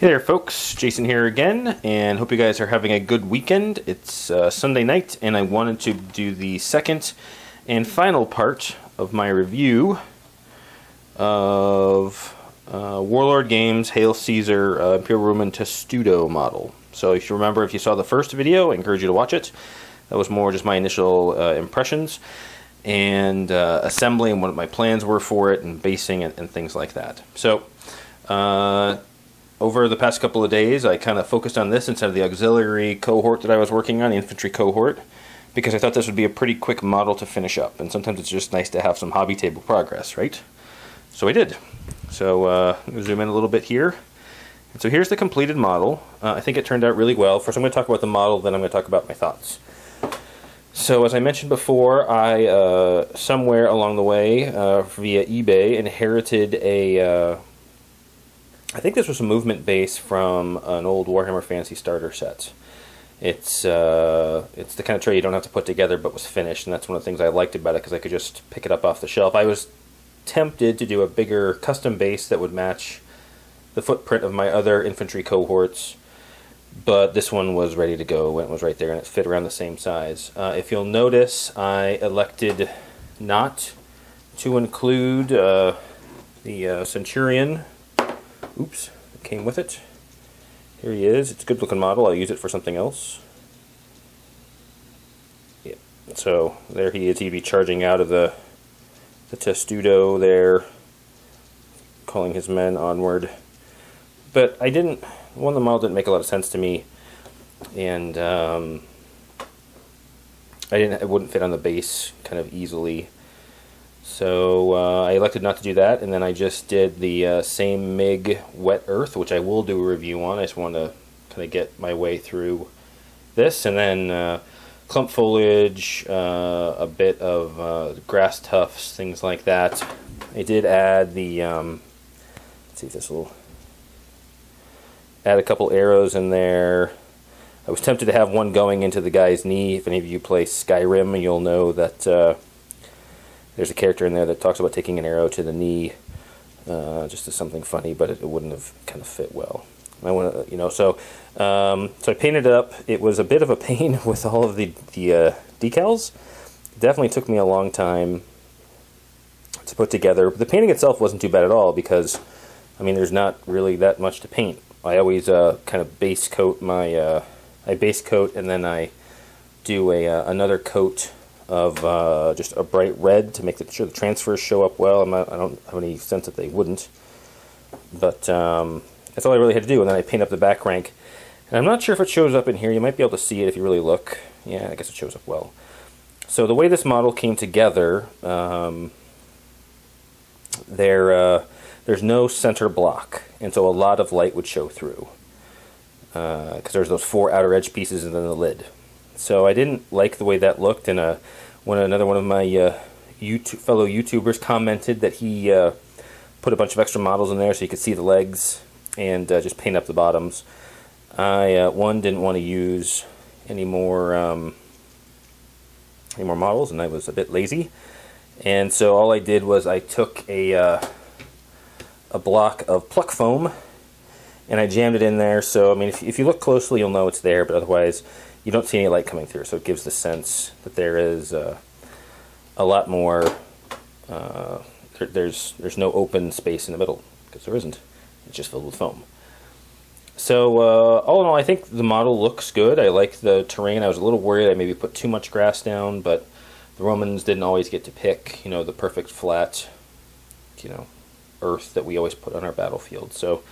Hey there folks, Jason here again, and hope you guys are having a good weekend. It's Sunday night, and I wanted to do the second and final part of my review of Warlord Games Hail Caesar Imperial Roman Testudo model. So if you remember, if you saw the first video, I encourage you to watch it. That was more just my initial impressions and assembling what my plans were for it and basing it and things like that. So over the past couple of days, I kind of focused on this instead of the auxiliary cohort that I was working on, the infantry cohort, because I thought this would be a pretty quick model to finish up. And sometimes it's just nice to have some hobby table progress, right? So I did. So I'm going to zoom in a little bit here. And so here's the completed model. I think it turned out really well. First I'm going to talk about the model, then I'm going to talk about my thoughts. So as I mentioned before, I somewhere along the way via eBay inherited a I think this was a movement base from an old Warhammer Fantasy starter set. It's the kind of tray you don't have to put together but was finished, and that's one of the things I liked about it because I could just pick it up off the shelf. I was tempted to do a bigger custom base that would match the footprint of my other infantry cohorts, but this one was ready to go when it was right there and it fit around the same size. If you'll notice, I elected not to include the Centurion. Oops, it came with it. Here he is. It's a good looking model. I'll use it for something else. Yeah. So there he is. He'd be charging out of the Testudo there, calling his men onward. But it model didn't make a lot of sense to me, and it wouldn't fit on the base kind of easily. So I elected not to do that, and then I just did the same MiG Wet Earth, which I will do a review on. I just wanted to kind of get my way through this, and then clump foliage, a bit of grass tufts, things like that. I did add the, let's see if this will add a couple arrows in there. I was tempted to have one going into the guy's knee. If any of you play Skyrim, you'll know that there's a character in there that talks about taking an arrow to the knee, just as something funny, but it wouldn't have kind of fit well. I want to, so I painted it up. It was a bit of a pain with all of the decals. It definitely took me a long time to put together. The painting itself wasn't too bad at all because, I mean, there's not really that much to paint. I always kind of base coat my, I base coat and then I do another coat of just a bright red to make sure the transfers show up well. I don't have any sense that they wouldn't, but that's all I really had to do. And then I paint up the back rank, and I'm not sure if it shows up in here. You might be able to see it if you really look. Yeah, I guess it shows up well. So the way this model came together, there's no center block, and so a lot of light would show through because there's those 4 outer edge pieces and then the lid. So I didn't like the way that looked, and another one of my fellow YouTubers commented that he put a bunch of extra models in there so you could see the legs and just paint up the bottoms. I didn't want to use any more models, and I was a bit lazy, and so all I did was I took a block of pluck foam and I jammed it in there. So I mean, if you look closely, you'll know it's there, but otherwise you don't see any light coming through, so it gives the sense that there is a lot more, there's no open space in the middle, because there isn't. It's just filled with foam. So all in all, I think the model looks good. I like the terrain. I was a little worried I maybe put too much grass down, but the Romans didn't always get to pick, the perfect flat, earth that we always put on our battlefield. So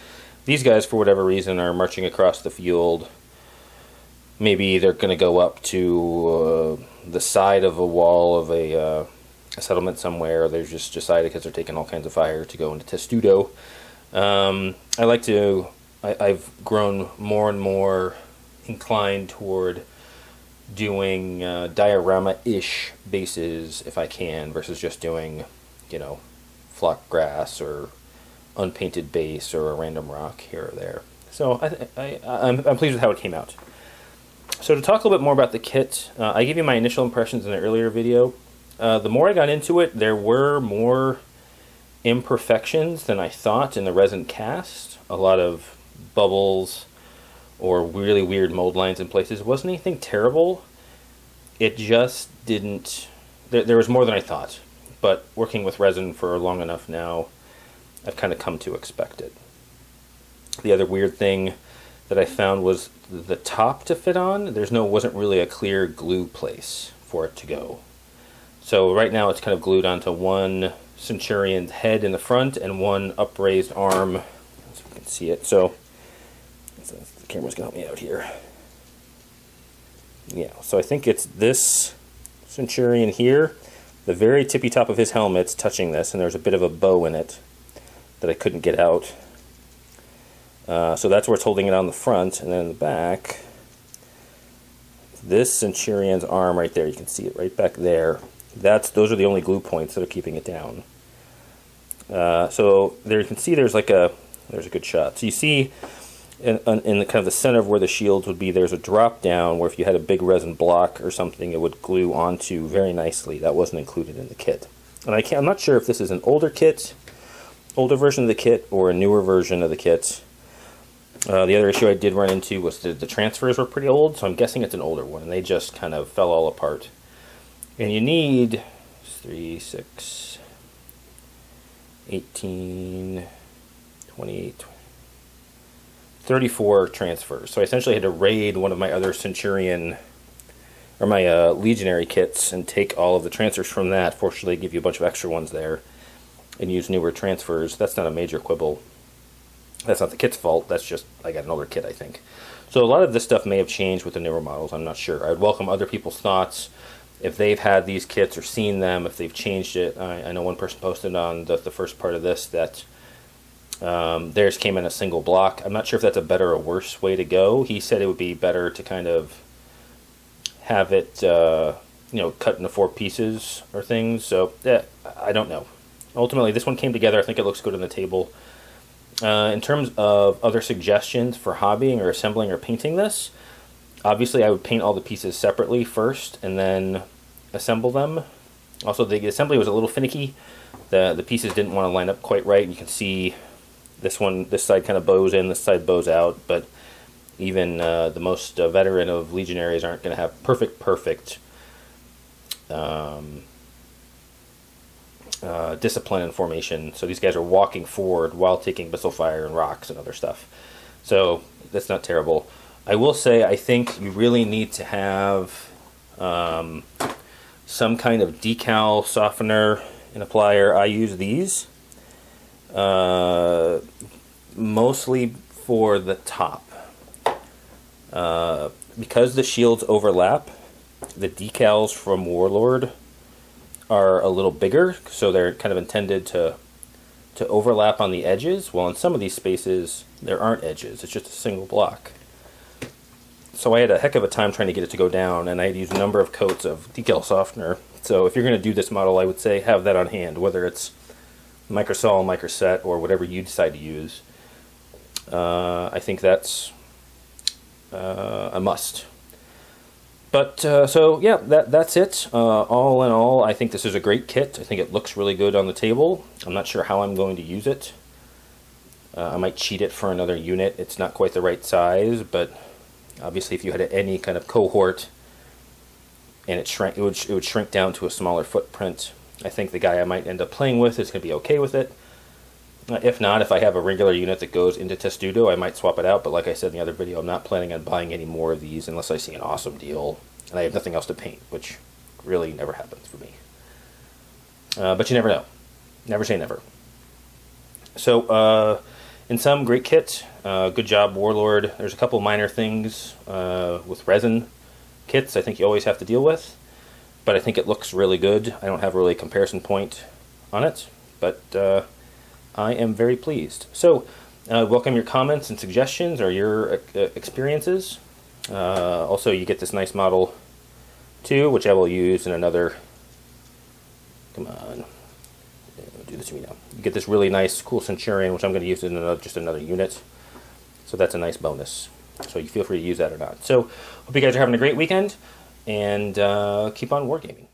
these guys, for whatever reason, are marching across the field. Maybe they're going to go up to the side of a wall of a settlement somewhere, or they're just decided because they're taking all kinds of fire to go into Testudo. I've grown more and more inclined toward doing diorama-ish bases if I can, versus just doing, flock grass or unpainted base or a random rock here or there. So I'm pleased with how it came out. So to talk a little bit more about the kit, I gave you my initial impressions in an earlier video. The more I got into it, there were more imperfections than I thought in the resin cast. A lot of bubbles or really weird mold lines in places. It wasn't anything terrible. It just didn't... There was more than I thought. But working with resin for long enough now, I've kind of come to expect it. The other weird thing that I found was the top to fit on. Wasn't really a clear glue place for it to go. So right now it's kind of glued onto one Centurion's head in the front and one upraised arm, so you can see it. So the camera's gonna help me out here. Yeah, so I think it's this Centurion here. The very tippy top of his helmet's touching this, and there's a bit of a bow in it that I couldn't get out. So that's where it's holding it on the front, and then in the back, this Centurion's arm right there, you can see it right back there. Those are the only glue points that are keeping it down. So there you can see there's a good shot. So you see in the kind of the center of where the shields would be, there's a drop down where if you had a big resin block or something, it would glue onto very nicely. That wasn't included in the kit. And I'm not sure if this is an older version of the kit or a newer version of the kit. The other issue I did run into was the transfers were pretty old, so I'm guessing it's an older one, and they just kind of fell all apart. And you need 3, 6, 18, 28, 34 transfers. So I essentially had to raid one of my other Centurion, or my Legionary kits, and take all of the transfers from that. Fortunately, give you a bunch of extra ones there, and use newer transfers. That's not a major quibble. That's not the kit's fault. That's just, I got an older kit, I think. So a lot of this stuff may have changed with the newer models. I'm not sure. I would welcome other people's thoughts. If they've had these kits or seen them, if they've changed it. I know one person posted on the first part of this that theirs came in a single block. I'm not sure if that's a better or worse way to go. He said it would be better to kind of have it, cut into 4 pieces or things. So, I don't know. Ultimately, this one came together. I think it looks good on the table. In terms of other suggestions for hobbying or assembling or painting this, obviously I would paint all the pieces separately first and then assemble them. Also, the assembly was a little finicky. The pieces didn't want to line up quite right. You can see this side kind of bows in, this side bows out, but even the most veteran of Legionaries aren't going to have perfect discipline and formation. So these guys are walking forward while taking missile fire and rocks and other stuff. So that's not terrible. I will say I think you really need to have some kind of decal softener and applier. I use these mostly for the top. Because the shields overlap, the decals from Warlord are a little bigger, so they're kind of intended to overlap on the edges. Well, in some of these spaces, there aren't edges. It's just a single block. So I had a heck of a time trying to get it to go down, and I had to use a number of coats of decal softener. So if you're going to do this model, I would say have that on hand, whether it's microsol, microset, or whatever you decide to use. I think that's a must. But, so, yeah, that's it. All in all, I think this is a great kit. I think it looks really good on the table. I'm not sure how I'm going to use it. I might cheat it for another unit. It's not quite the right size, but obviously if you had any kind of cohort and it would shrink down to a smaller footprint, I think the guy I might end up playing with is going to be okay with it. If not, if I have a regular unit that goes into Testudo, I might swap it out, but like I said in the other video, I'm not planning on buying any more of these unless I see an awesome deal and I have nothing else to paint, which really never happens for me. But you never know. Never say never. So, in sum, great kit. Good job, Warlord. There's a couple minor things with resin kits I think you always have to deal with, but I think it looks really good. I don't have really a comparison point on it, but I am very pleased. So, welcome your comments and suggestions or your experiences. Also, you get this nice model too, which I will use in another... Come on. Do this to me now. You get this really nice, cool Centurion, which I'm going to use in just another unit. So that's a nice bonus. So you feel free to use that or not. So, hope you guys are having a great weekend, and keep on wargaming.